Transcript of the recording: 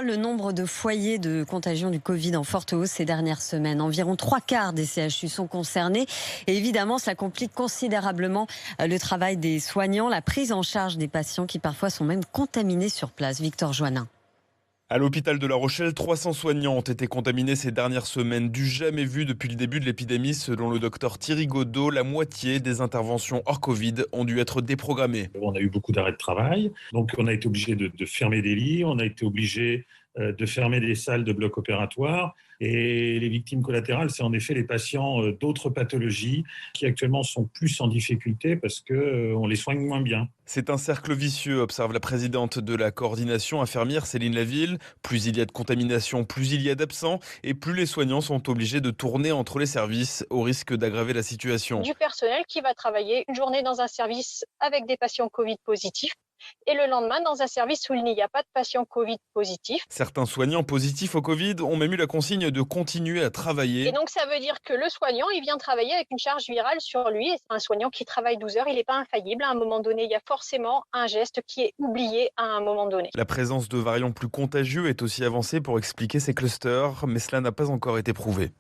Le nombre de foyers de contagion du Covid en forte hausse ces dernières semaines. Environ 3/4 des CHU sont concernés. Et évidemment, cela complique considérablement le travail des soignants, la prise en charge des patients qui parfois sont même contaminés sur place. Victor Joannin. À l'hôpital de La Rochelle, 300 soignants ont été contaminés ces dernières semaines, du jamais vu depuis le début de l'épidémie. Selon le docteur Thierry Godot, la moitié des interventions hors Covid ont dû être déprogrammées. On a eu beaucoup d'arrêts de travail, donc on a été obligé de fermer des lits, on a été obligé de fermer des salles de bloc opératoire. Et les victimes collatérales, c'est en effet les patients d'autres pathologies qui actuellement sont plus en difficulté parce qu'on les soigne moins bien. C'est un cercle vicieux, observe la présidente de la coordination infirmière Céline Laville. Plus il y a de contamination, plus il y a d'absents et plus les soignants sont obligés de tourner entre les services au risque d'aggraver la situation. Du personnel qui va travailler une journée dans un service avec des patients Covid positifs et le lendemain dans un service où il n'y a pas de patients Covid positifs. Certains soignants positifs au Covid ont même eu la consigne de continuer à travailler. Et donc ça veut dire que le soignant, il vient travailler avec une charge virale sur lui. Et un soignant qui travaille 12 heures, il n'est pas infaillible. À un moment donné, il y a forcément un geste qui est oublié à un moment donné. La présence de variants plus contagieux est aussi avancée pour expliquer ces clusters, mais cela n'a pas encore été prouvé.